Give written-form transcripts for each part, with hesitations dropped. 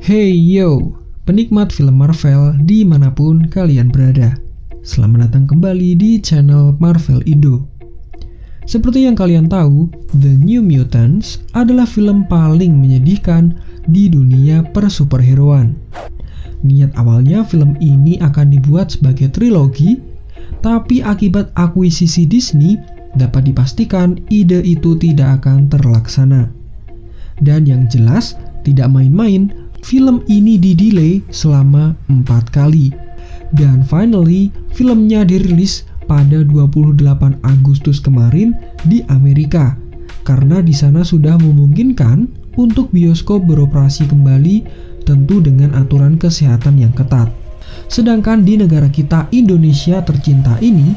Hey yo, penikmat film Marvel dimanapun kalian berada. Selamat datang kembali di channel Marvel Indo. Seperti yang kalian tahu, The New Mutants adalah film paling menyedihkan di dunia persuperheroan. Niat awalnya film ini akan dibuat sebagai trilogi, tapi akibat akuisisi Disney, dapat dipastikan ide itu tidak akan terlaksana. Dan yang jelas, tidak main-main, film ini di-delay selama 4 kali. Dan finally, filmnya dirilis pada 28 Agustus kemarin di Amerika. Karena di sana sudah memungkinkan untuk bioskop beroperasi kembali, tentu dengan aturan kesehatan yang ketat. Sedangkan di negara kita Indonesia tercinta ini,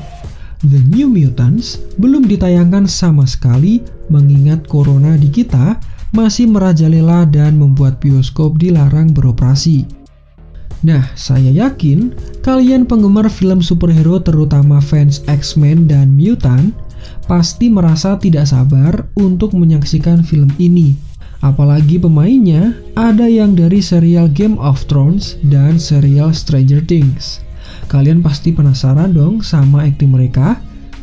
The New Mutants belum ditayangkan sama sekali mengingat corona di kita masih merajalela dan membuat bioskop dilarang beroperasi. Nah, saya yakin kalian penggemar film superhero terutama fans X-Men dan Mutant pasti merasa tidak sabar untuk menyaksikan film ini. Apalagi pemainnya ada yang dari serial Game of Thrones dan serial Stranger Things. Kalian pasti penasaran dong sama akting mereka?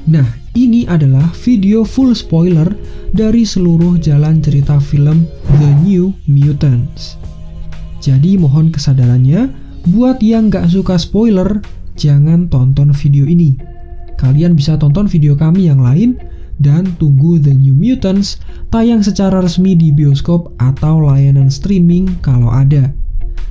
Nah, ini adalah video full spoiler dari seluruh jalan cerita film The New Mutants. Jadi mohon kesadarannya, buat yang gak suka spoiler, jangan tonton video ini. Kalian bisa tonton video kami yang lain, dan tunggu The New Mutants tayang secara resmi di bioskop atau layanan streaming kalau ada.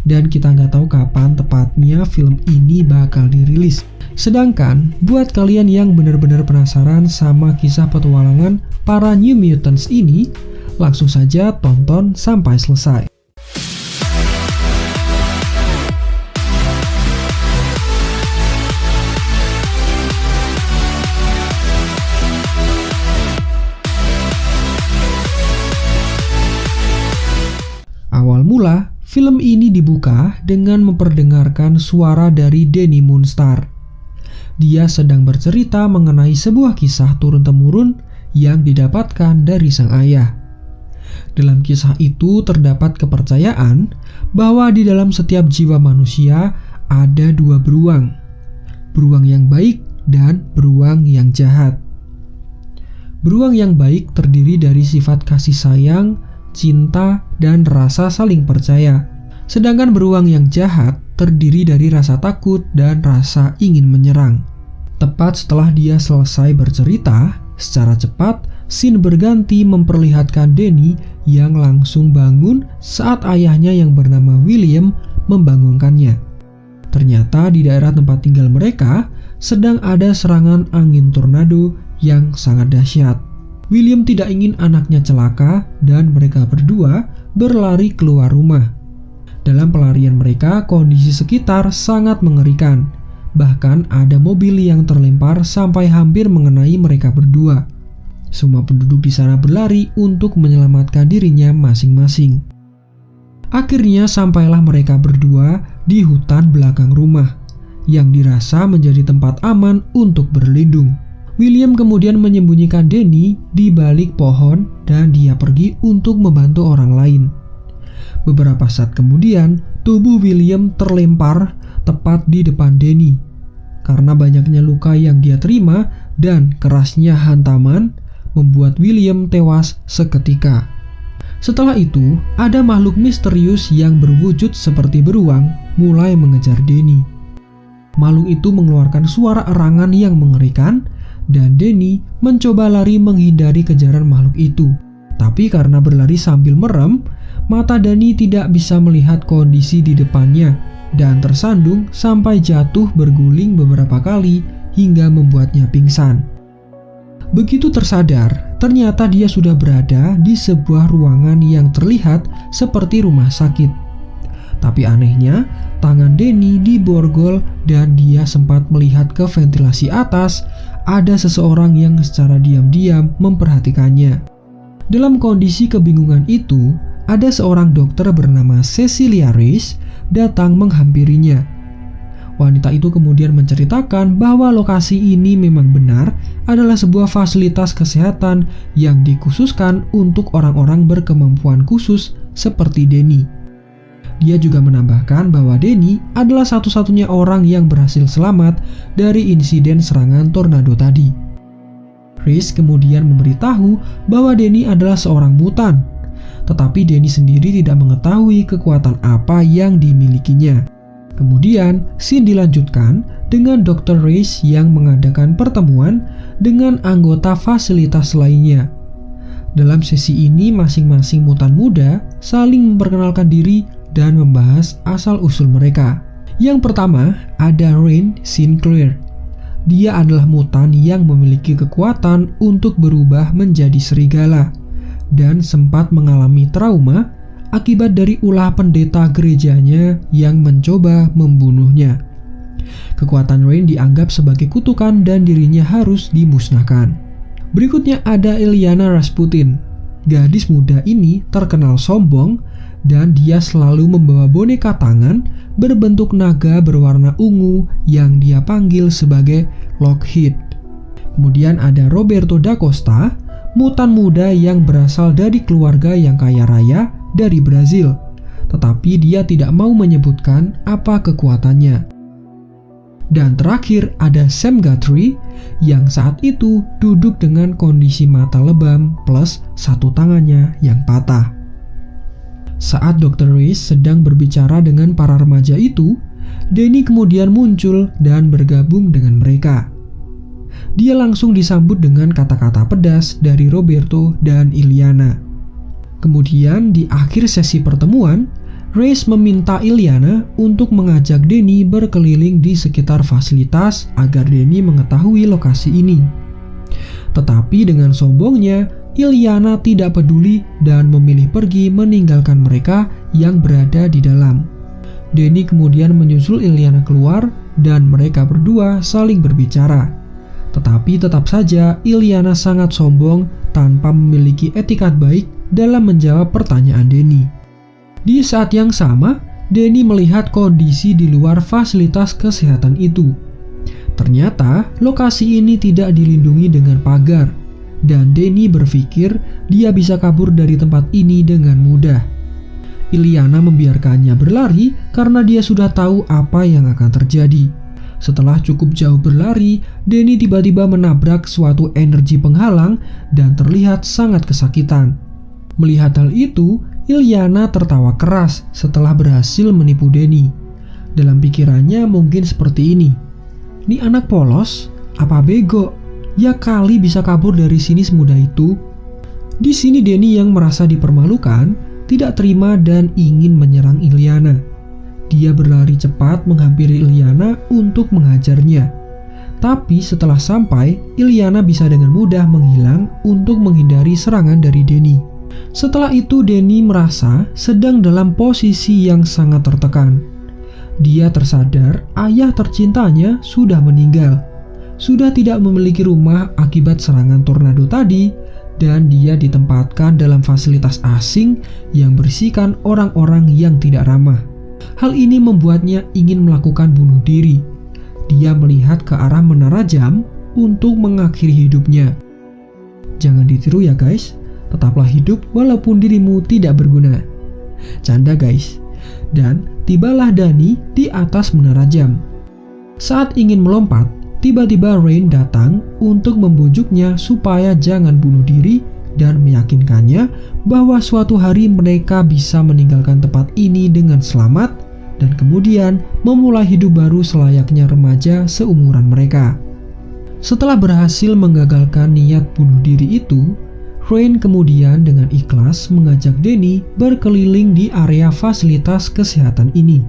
Dan kita nggak tahu kapan tepatnya film ini bakal dirilis. Sedangkan buat kalian yang benar-benar penasaran sama kisah petualangan para New Mutants ini, langsung saja tonton sampai selesai. Awal mula, film ini dibuka dengan memperdengarkan suara dari Dani Moonstar. Dia sedang bercerita mengenai sebuah kisah turun-temurun yang didapatkan dari sang ayah. Dalam kisah itu terdapat kepercayaan bahwa di dalam setiap jiwa manusia ada 2 beruang. Beruang yang baik dan beruang yang jahat. Beruang yang baik terdiri dari sifat kasih sayang, cinta, dan rasa saling percaya. Sedangkan beruang yang jahat terdiri dari rasa takut dan rasa ingin menyerang. Tepat setelah dia selesai bercerita, secara cepat, scene berganti memperlihatkan Dani yang langsung bangun saat ayahnya yang bernama William membangunkannya. Ternyata di daerah tempat tinggal mereka sedang ada serangan angin tornado yang sangat dahsyat. William tidak ingin anaknya celaka dan mereka berdua berlari keluar rumah. Dalam pelarian mereka, kondisi sekitar sangat mengerikan. Bahkan ada mobil yang terlempar sampai hampir mengenai mereka berdua. Semua penduduk di sana berlari untuk menyelamatkan dirinya masing-masing. Akhirnya sampailah mereka berdua di hutan belakang rumah, yang dirasa menjadi tempat aman untuk berlindung. William kemudian menyembunyikan Dani di balik pohon dan dia pergi untuk membantu orang lain. Beberapa saat kemudian, tubuh William terlempar tepat di depan Dani. Karena banyaknya luka yang dia terima dan kerasnya hantaman, membuat William tewas seketika. Setelah itu, ada makhluk misterius yang berwujud seperti beruang mulai mengejar Dani. Makhluk itu mengeluarkan suara erangan yang mengerikan, dan Dani mencoba lari menghindari kejaran makhluk itu. Tapi karena berlari sambil merem, mata Dani tidak bisa melihat kondisi di depannya dan tersandung sampai jatuh berguling beberapa kali hingga membuatnya pingsan. Begitu tersadar, ternyata dia sudah berada di sebuah ruangan yang terlihat seperti rumah sakit. Tapi anehnya, tangan Dani diborgol dan dia sempat melihat ke ventilasi atas, ada seseorang yang secara diam-diam memperhatikannya. Dalam kondisi kebingungan itu, ada seorang dokter bernama Cecilia Reyes datang menghampirinya. Wanita itu kemudian menceritakan bahwa lokasi ini memang benar adalah sebuah fasilitas kesehatan yang dikhususkan untuk orang-orang berkemampuan khusus seperti Dani. Dia juga menambahkan bahwa Danny adalah satu-satunya orang yang berhasil selamat dari insiden serangan tornado tadi. Reese kemudian memberitahu bahwa Danny adalah seorang mutan, tetapi Danny sendiri tidak mengetahui kekuatan apa yang dimilikinya. Kemudian, scene dilanjutkan dengan Dr. Reese yang mengadakan pertemuan dengan anggota fasilitas lainnya. Dalam sesi ini, masing-masing mutan muda saling memperkenalkan diri dan membahas asal-usul mereka. Yang pertama, ada Rain Sinclair. Dia adalah mutan yang memiliki kekuatan untuk berubah menjadi serigala dan sempat mengalami trauma akibat dari ulah pendeta gerejanya yang mencoba membunuhnya. Kekuatan Rain dianggap sebagai kutukan dan dirinya harus dimusnahkan. Berikutnya ada Illyana Rasputin. Gadis muda ini terkenal sombong dan dia selalu membawa boneka tangan berbentuk naga berwarna ungu yang dia panggil sebagai Lockheed. Kemudian ada Roberto da Costa, mutan muda yang berasal dari keluarga yang kaya raya dari Brazil, tetapi dia tidak mau menyebutkan apa kekuatannya. Dan terakhir ada Sam Guthrie yang saat itu duduk dengan kondisi mata lebam plus satu tangannya yang patah. Saat Dr. Reese sedang berbicara dengan para remaja itu, Danny kemudian muncul dan bergabung dengan mereka. Dia langsung disambut dengan kata-kata pedas dari Roberto dan Illyana. Kemudian di akhir sesi pertemuan, Reese meminta Illyana untuk mengajak Danny berkeliling di sekitar fasilitas agar Danny mengetahui lokasi ini. Tetapi dengan sombongnya, Illyana tidak peduli dan memilih pergi meninggalkan mereka yang berada di dalam. Danny kemudian menyusul Illyana keluar dan mereka berdua saling berbicara. Tetapi tetap saja Illyana sangat sombong tanpa memiliki etikat baik dalam menjawab pertanyaan Danny. Di saat yang sama, Danny melihat kondisi di luar fasilitas kesehatan itu. Ternyata lokasi ini tidak dilindungi dengan pagar, dan Danny berpikir dia bisa kabur dari tempat ini dengan mudah. Illyana membiarkannya berlari karena dia sudah tahu apa yang akan terjadi. Setelah cukup jauh berlari, Danny tiba-tiba menabrak suatu energi penghalang dan terlihat sangat kesakitan. Melihat hal itu, Illyana tertawa keras setelah berhasil menipu Danny. Dalam pikirannya mungkin seperti ini. Ini anak polos, apa bego? Ya kali bisa kabur dari sini semudah itu. Di sini Danny yang merasa dipermalukan, tidak terima dan ingin menyerang Illyana. Dia berlari cepat menghampiri Illyana untuk menghajarnya. Tapi setelah sampai, Illyana bisa dengan mudah menghilang untuk menghindari serangan dari Danny. Setelah itu Danny merasa sedang dalam posisi yang sangat tertekan. Dia tersadar ayah tercintanya sudah meninggal, sudah tidak memiliki rumah akibat serangan tornado tadi, dan dia ditempatkan dalam fasilitas asing yang berisikan orang-orang yang tidak ramah. Hal ini membuatnya ingin melakukan bunuh diri. Dia melihat ke arah menara jam untuk mengakhiri hidupnya. Jangan ditiru ya guys. Tetaplah hidup walaupun dirimu tidak berguna. Canda guys. Dan tibalah Danny di atas menara jam. Saat ingin melompat, tiba-tiba Rain datang untuk membujuknya supaya jangan bunuh diri dan meyakinkannya bahwa suatu hari mereka bisa meninggalkan tempat ini dengan selamat dan kemudian memulai hidup baru selayaknya remaja seumuran mereka. Setelah berhasil menggagalkan niat bunuh diri itu, Rain kemudian dengan ikhlas mengajak Danny berkeliling di area fasilitas kesehatan ini.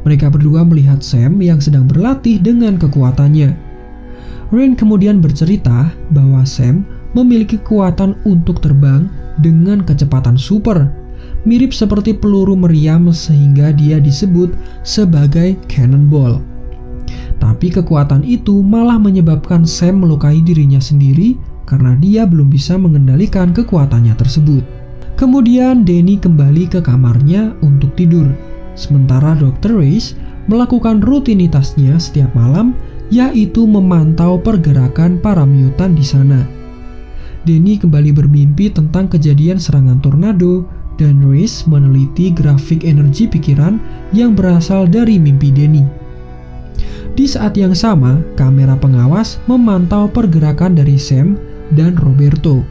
Mereka berdua melihat Sam yang sedang berlatih dengan kekuatannya. Rain kemudian bercerita bahwa Sam memiliki kekuatan untuk terbang dengan kecepatan super, mirip seperti peluru meriam sehingga dia disebut sebagai cannonball. Tapi kekuatan itu malah menyebabkan Sam melukai dirinya sendiri karena dia belum bisa mengendalikan kekuatannya tersebut. Kemudian Danny kembali ke kamarnya untuk tidur, sementara Dr. Reese melakukan rutinitasnya setiap malam, yaitu memantau pergerakan para mutan di sana. Danny kembali bermimpi tentang kejadian serangan tornado dan Reese meneliti grafik energi pikiran yang berasal dari mimpi Danny. Di saat yang sama, kamera pengawas memantau pergerakan dari Sam dan Roberto.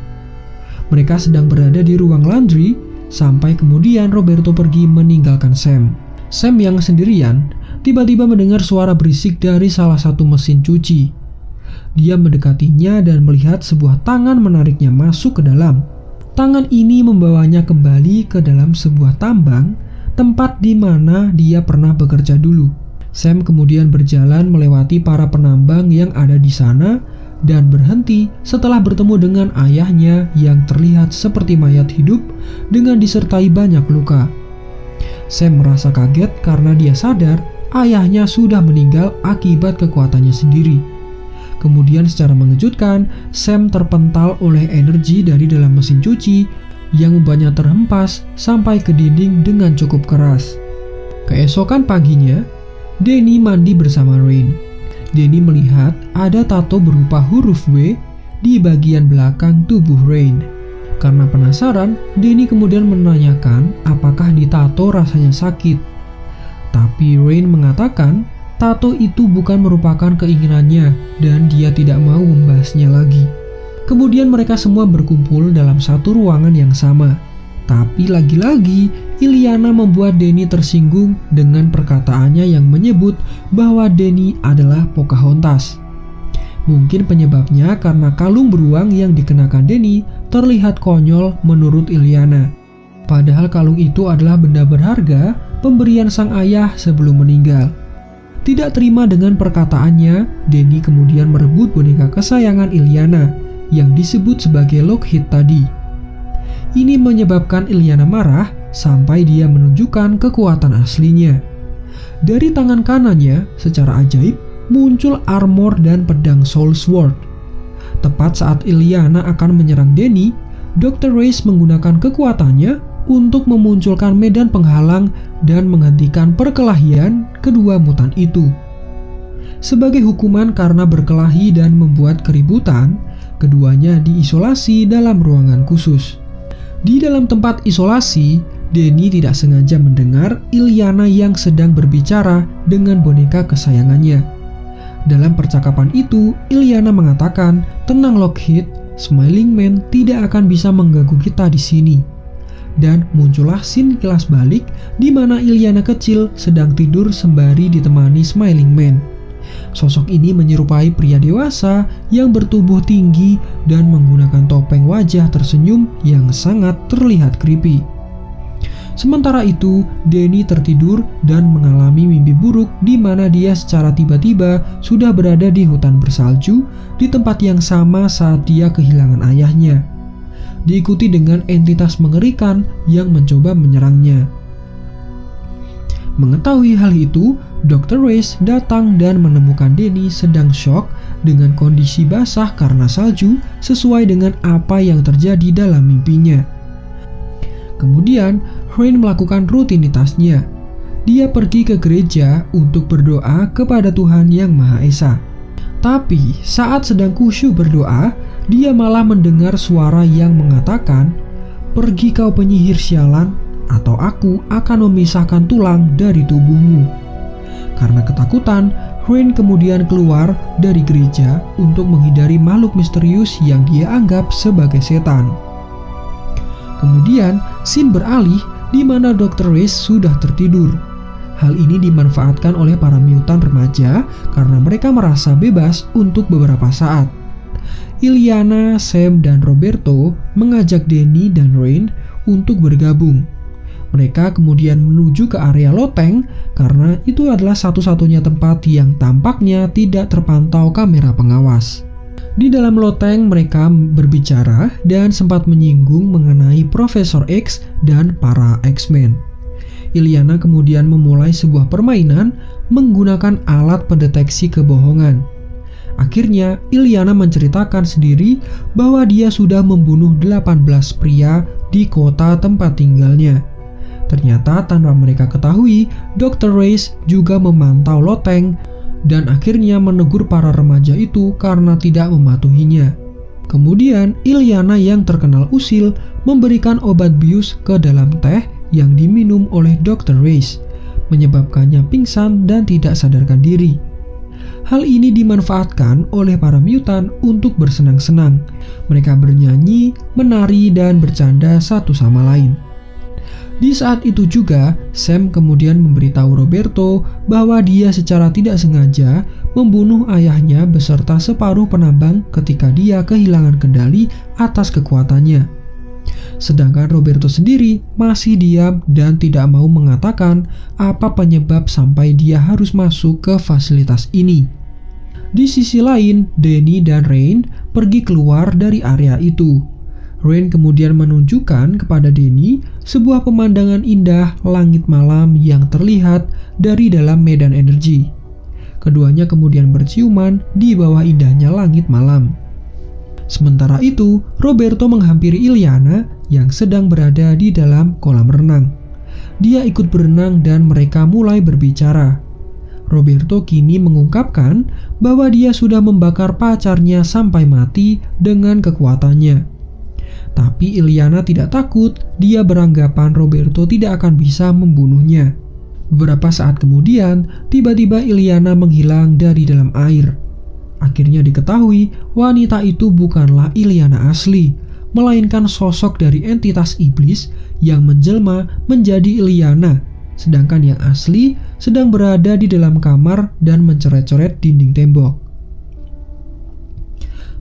Mereka sedang berada di ruang laundry sampai kemudian Roberto pergi meninggalkan Sam. Sam yang sendirian tiba-tiba mendengar suara berisik dari salah satu mesin cuci. Dia mendekatinya dan melihat sebuah tangan menariknya masuk ke dalam. Tangan ini membawanya kembali ke dalam sebuah tambang, tempat di mana dia pernah bekerja dulu. Sam kemudian berjalan melewati para penambang yang ada di sana dan berhenti setelah bertemu dengan ayahnya yang terlihat seperti mayat hidup dengan disertai banyak luka. Sam merasa kaget karena dia sadar ayahnya sudah meninggal akibat kekuatannya sendiri. Kemudian secara mengejutkan, Sam terpental oleh energi dari dalam mesin cuci yang membuatnya terhempas sampai ke dinding dengan cukup keras. Keesokan paginya, Danny mandi bersama Rain. Danny melihat ada tato berupa huruf W di bagian belakang tubuh Rain. Karena penasaran, Danny kemudian menanyakan apakah ditato rasanya sakit. Tapi Rain mengatakan tato itu bukan merupakan keinginannya dan dia tidak mau membahasnya lagi. Kemudian mereka semua berkumpul dalam satu ruangan yang sama. Tapi lagi-lagi Iliana membuat Danny tersinggung dengan perkataannya yang menyebut bahwa Danny adalah Pocahontas. Mungkin penyebabnya karena kalung beruang yang dikenakan Danny terlihat konyol menurut Iliana. Padahal kalung itu adalah benda berharga pemberian sang ayah sebelum meninggal. Tidak terima dengan perkataannya, Danny kemudian merebut boneka kesayangan Iliana yang disebut sebagai Lockheed tadi. Ini menyebabkan Iliana marah sampai dia menunjukkan kekuatan aslinya. Dari tangan kanannya, secara ajaib, muncul armor dan pedang Soul Sword. Tepat saat Iliana akan menyerang Danny, Dr. Reis menggunakan kekuatannya untuk memunculkan medan penghalang dan menghentikan perkelahian kedua mutan itu. Sebagai hukuman karena berkelahi dan membuat keributan, keduanya diisolasi dalam ruangan khusus. Di dalam tempat isolasi, Danny tidak sengaja mendengar Iliana yang sedang berbicara dengan boneka kesayangannya. Dalam percakapan itu, Iliana mengatakan, "Tenang Lockheed, Smiling Man tidak akan bisa mengganggu kita di sini." Dan muncullah scene kilas balik di mana Iliana kecil sedang tidur sembari ditemani Smiling Man. Sosok ini menyerupai pria dewasa yang bertubuh tinggi dan menggunakan topeng wajah tersenyum yang sangat terlihat creepy. Sementara itu, Danny tertidur dan mengalami mimpi buruk di mana dia secara tiba-tiba sudah berada di hutan bersalju di tempat yang sama saat dia kehilangan ayahnya. Diikuti dengan entitas mengerikan yang mencoba menyerangnya. Mengetahui hal itu, Dr. Reis datang dan menemukan Danny sedang shock dengan kondisi basah karena salju sesuai dengan apa yang terjadi dalam mimpinya. Kemudian, Rain melakukan rutinitasnya. Dia pergi ke gereja untuk berdoa kepada Tuhan Yang Maha Esa. Tapi saat sedang khusyuk berdoa, dia malah mendengar suara yang mengatakan, "Pergi kau penyihir sialan, atau aku akan memisahkan tulang dari tubuhmu." Karena ketakutan, Rain kemudian keluar dari gereja untuk menghindari makhluk misterius yang dia anggap sebagai setan. Kemudian, scene beralih di mana Dr. Reis sudah tertidur. Hal ini dimanfaatkan oleh para mutan remaja karena mereka merasa bebas untuk beberapa saat. Iliana, Sam, dan Roberto mengajak Danny dan Rain untuk bergabung. Mereka kemudian menuju ke area loteng karena itu adalah satu-satunya tempat yang tampaknya tidak terpantau kamera pengawas. Di dalam loteng mereka berbicara dan sempat menyinggung mengenai Profesor X dan para X-Men. Iliana kemudian memulai sebuah permainan menggunakan alat pendeteksi kebohongan. Akhirnya, Iliana menceritakan sendiri bahwa dia sudah membunuh 18 pria di kota tempat tinggalnya. Ternyata tanpa mereka ketahui, Dr. Reis juga memantau loteng dan akhirnya menegur para remaja itu karena tidak mematuhinya. Kemudian Illyana yang terkenal usil memberikan obat bius ke dalam teh yang diminum oleh Dr. Reis, menyebabkannya pingsan dan tidak sadarkan diri. Hal ini dimanfaatkan oleh para mutan untuk bersenang-senang. Mereka bernyanyi, menari, dan bercanda satu sama lain. Di saat itu juga, Sam kemudian memberitahu Roberto bahwa dia secara tidak sengaja membunuh ayahnya beserta separuh penambang ketika dia kehilangan kendali atas kekuatannya. Sedangkan Roberto sendiri masih diam dan tidak mau mengatakan apa penyebab sampai dia harus masuk ke fasilitas ini. Di sisi lain, Danny dan Rain pergi keluar dari area itu. Rain kemudian menunjukkan kepada Danny sebuah pemandangan indah langit malam yang terlihat dari dalam medan energi. Keduanya kemudian berciuman di bawah indahnya langit malam. Sementara itu, Roberto menghampiri Illyana yang sedang berada di dalam kolam renang. Dia ikut berenang dan mereka mulai berbicara. Roberto kini mengungkapkan bahwa dia sudah membakar pacarnya sampai mati dengan kekuatannya. Tapi Illyana tidak takut, dia beranggapan Roberto tidak akan bisa membunuhnya. Beberapa saat kemudian, tiba-tiba Illyana menghilang dari dalam air. Akhirnya diketahui wanita itu bukanlah Illyana asli, melainkan sosok dari entitas iblis yang menjelma menjadi Illyana, sedangkan yang asli sedang berada di dalam kamar dan mencoret-coret dinding tembok.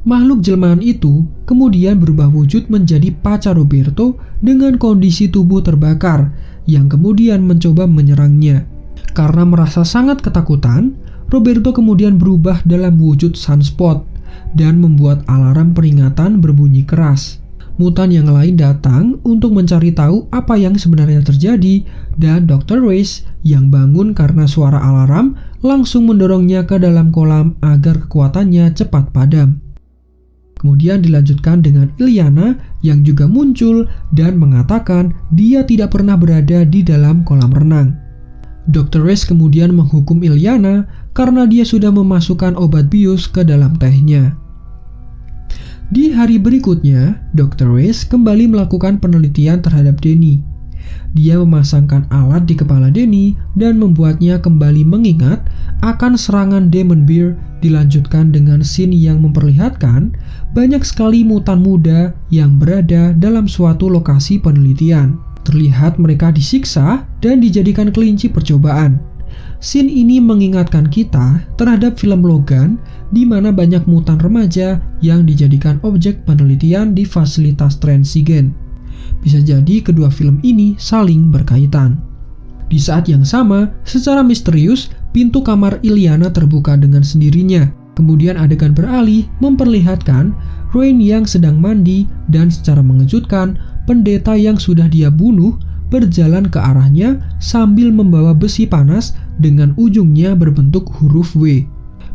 Makhluk jelmaan itu kemudian berubah wujud menjadi pacar Roberto dengan kondisi tubuh terbakar yang kemudian mencoba menyerangnya. Karena merasa sangat ketakutan, Roberto kemudian berubah dalam wujud Sunspot dan membuat alarm peringatan berbunyi keras. Mutan yang lain datang untuk mencari tahu apa yang sebenarnya terjadi dan Dr. Reis yang bangun karena suara alarm langsung mendorongnya ke dalam kolam agar kekuatannya cepat padam. Kemudian dilanjutkan dengan Illyana yang juga muncul dan mengatakan dia tidak pernah berada di dalam kolam renang. Dr. Reis kemudian menghukum Illyana karena dia sudah memasukkan obat bius ke dalam tehnya. Di hari berikutnya, Dr. Reis kembali melakukan penelitian terhadap Danny. Dia memasangkan alat di kepala Danny dan membuatnya kembali mengingat akan serangan Demon Bear, dilanjutkan dengan scene yang memperlihatkan banyak sekali mutan muda yang berada dalam suatu lokasi penelitian. Terlihat mereka disiksa dan dijadikan kelinci percobaan. Scene ini mengingatkan kita terhadap film Logan di mana banyak mutan remaja yang dijadikan objek penelitian di fasilitas Transigen. Bisa jadi kedua film ini saling berkaitan. Di saat yang sama, secara misterius, pintu kamar Illyana terbuka dengan sendirinya. Kemudian adegan beralih memperlihatkan Rain yang sedang mandi dan secara mengejutkan, pendeta yang sudah dia bunuh berjalan ke arahnya sambil membawa besi panas dengan ujungnya berbentuk huruf W.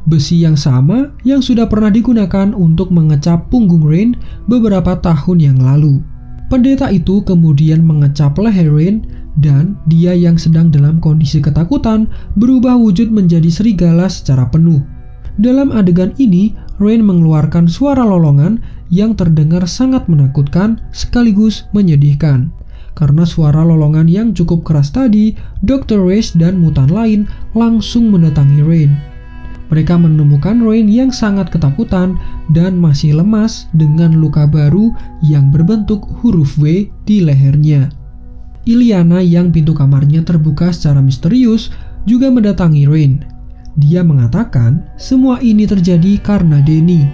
Besi yang sama yang sudah pernah digunakan untuk mengecap punggung Rain beberapa tahun yang lalu. Pendeta itu kemudian mengecap leher Rain dan dia yang sedang dalam kondisi ketakutan berubah wujud menjadi serigala secara penuh. Dalam adegan ini, Rain mengeluarkan suara lolongan yang terdengar sangat menakutkan sekaligus menyedihkan. Karena suara lolongan yang cukup keras tadi, Dr. Reis dan mutan lain langsung mendatangi Rain. Mereka menemukan Rain yang sangat ketakutan dan masih lemas dengan luka baru yang berbentuk huruf W di lehernya. Illyana yang pintu kamarnya terbuka secara misterius juga mendatangi Rain. Dia mengatakan semua ini terjadi karena Danny.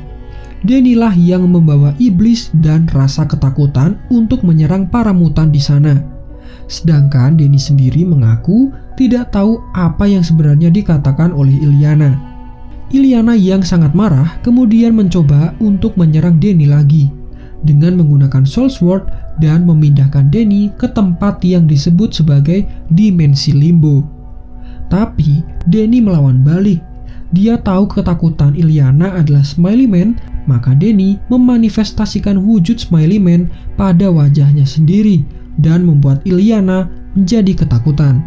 Danny lah yang membawa iblis dan rasa ketakutan untuk menyerang para mutan di sana. Sedangkan Danny sendiri mengaku tidak tahu apa yang sebenarnya dikatakan oleh Illyana. Illyana yang sangat marah kemudian mencoba untuk menyerang Danny lagi dengan menggunakan Soul Sword dan memindahkan Danny ke tempat yang disebut sebagai dimensi limbo. Tapi Danny melawan balik. Dia tahu ketakutan Illyana adalah Smiley Man, maka Danny memanifestasikan wujud Smiley Man pada wajahnya sendiri dan membuat Illyana menjadi ketakutan.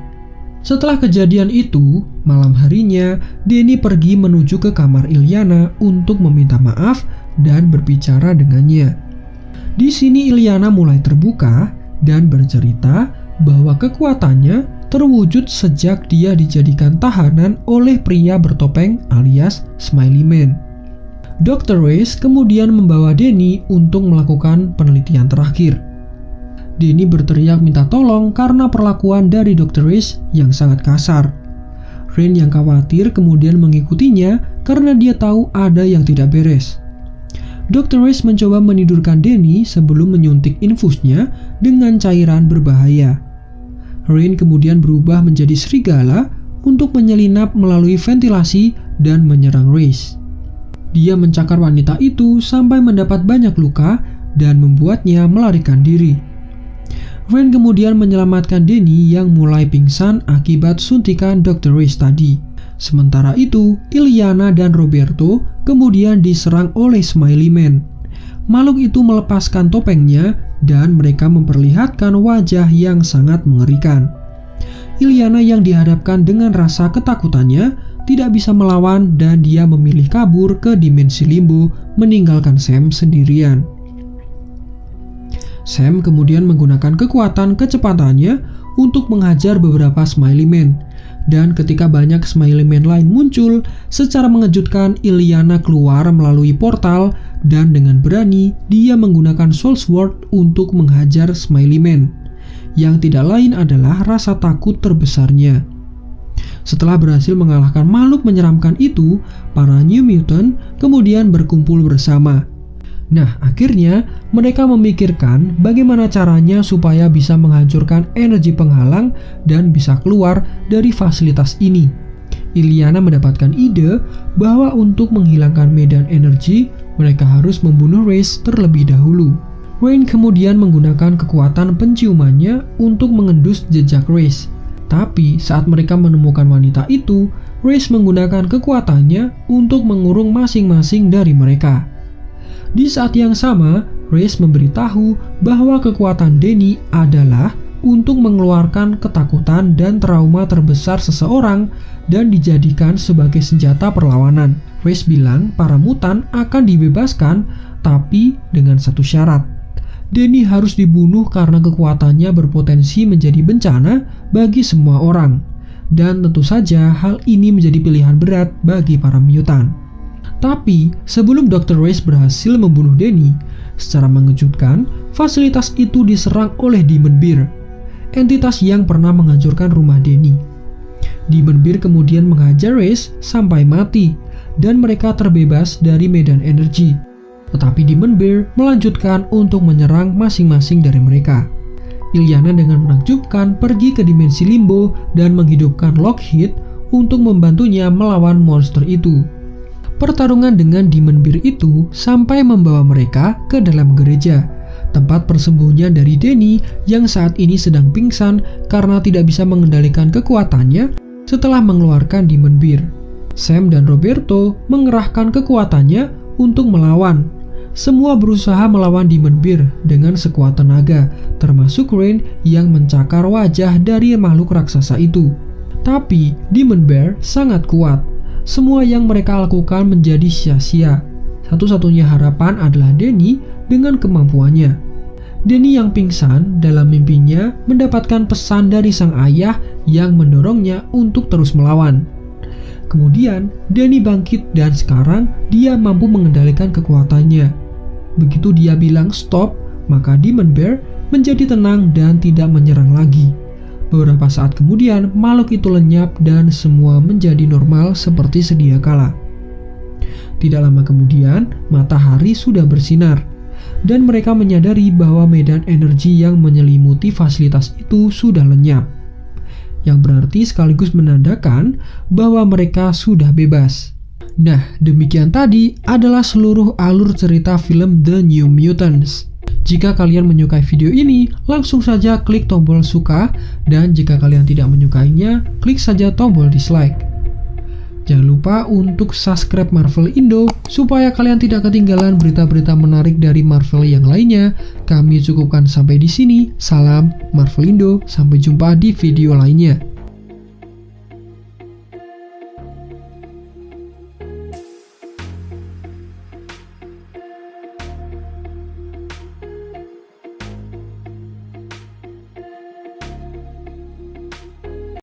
Setelah kejadian itu, malam harinya, Danny pergi menuju ke kamar Illyana untuk meminta maaf dan berbicara dengannya. Di sini Illyana mulai terbuka dan bercerita bahwa kekuatannya terwujud sejak dia dijadikan tahanan oleh pria bertopeng alias Smiley Man. Dr. Reese kemudian membawa Danny untuk melakukan penelitian terakhir. Danny berteriak minta tolong karena perlakuan dari Dr. Reese yang sangat kasar. Rain yang khawatir kemudian mengikutinya karena dia tahu ada yang tidak beres. Dr. Reese mencoba menidurkan Danny sebelum menyuntik infusnya dengan cairan berbahaya. Rain kemudian berubah menjadi serigala untuk menyelinap melalui ventilasi dan menyerang Reese. Dia mencakar wanita itu sampai mendapat banyak luka dan membuatnya melarikan diri. Rain kemudian menyelamatkan Danny yang mulai pingsan akibat suntikan Dr. Reese tadi. Sementara itu, Illyana dan Roberto kemudian diserang oleh Smiley Man. Makhluk itu melepaskan topengnya dan mereka memperlihatkan wajah yang sangat mengerikan. Illyana yang dihadapkan dengan rasa ketakutannya tidak bisa melawan dan dia memilih kabur ke dimensi limbo, meninggalkan Sam sendirian. Sam kemudian menggunakan kekuatan kecepatannya untuk menghajar beberapa Smiley Man. Dan ketika banyak Smiley Man lain muncul, secara mengejutkan Illyana keluar melalui portal dan dengan berani dia menggunakan Soul Sword untuk menghajar Smiley Man, yang tidak lain adalah rasa takut terbesarnya. Setelah berhasil mengalahkan makhluk menyeramkan itu, para New Mutant kemudian berkumpul bersama. Nah, akhirnya mereka memikirkan bagaimana caranya supaya bisa menghancurkan energi penghalang dan bisa keluar dari fasilitas ini. Illyana mendapatkan ide bahwa untuk menghilangkan medan energi, mereka harus membunuh Reese terlebih dahulu. Rain kemudian menggunakan kekuatan penciumannya untuk mengendus jejak Reese. Tapi saat mereka menemukan wanita itu, Reese menggunakan kekuatannya untuk mengurung masing-masing dari mereka. Di saat yang sama, Reese memberitahu bahwa kekuatan Danny adalah untuk mengeluarkan ketakutan dan trauma terbesar seseorang dan dijadikan sebagai senjata perlawanan. Reese bilang para mutan akan dibebaskan, tapi dengan satu syarat. Danny harus dibunuh karena kekuatannya berpotensi menjadi bencana bagi semua orang. Dan tentu saja hal ini menjadi pilihan berat bagi para mutan. Tapi, sebelum Dr. Reese berhasil membunuh Danny, secara mengejutkan, fasilitas itu diserang oleh Demon Bear, entitas yang pernah menghancurkan rumah Danny. Demon Bear kemudian menghajar Reese sampai mati, dan mereka terbebas dari medan energi. Tetapi Demon Bear melanjutkan untuk menyerang masing-masing dari mereka. Illyana dengan menakjubkan pergi ke dimensi limbo dan menghidupkan Lockheed untuk membantunya melawan monster itu. Pertarungan dengan Demon Bear itu sampai membawa mereka ke dalam gereja, tempat persembunyian dari Danny yang saat ini sedang pingsan karena tidak bisa mengendalikan kekuatannya setelah mengeluarkan Demon Bear. Sam dan Roberto mengerahkan kekuatannya untuk melawan. Semua berusaha melawan Demon Bear dengan sekuat tenaga, termasuk Rain yang mencakar wajah dari makhluk raksasa itu. Tapi Demon Bear sangat kuat. Semua yang mereka lakukan menjadi sia-sia. Satu-satunya harapan adalah Danny dengan kemampuannya. Danny yang pingsan dalam mimpinya mendapatkan pesan dari sang ayah yang mendorongnya untuk terus melawan. Kemudian Danny bangkit dan sekarang dia mampu mengendalikan kekuatannya. Begitu dia bilang stop, maka Demon Bear menjadi tenang dan tidak menyerang lagi. Beberapa saat kemudian, makhluk itu lenyap dan semua menjadi normal seperti sedia kala. Tidak lama kemudian, matahari sudah bersinar, dan mereka menyadari bahwa medan energi yang menyelimuti fasilitas itu sudah lenyap. Yang berarti sekaligus menandakan bahwa mereka sudah bebas. Nah, demikian tadi adalah seluruh alur cerita film The New Mutants. Jika kalian menyukai video ini, langsung saja klik tombol suka, dan jika kalian tidak menyukainya, klik saja tombol dislike. Jangan lupa untuk subscribe Marvel Indo, supaya kalian tidak ketinggalan berita-berita menarik dari Marvel yang lainnya. Kami cukupkan sampai di sini. Salam Marvel Indo, sampai jumpa di video lainnya.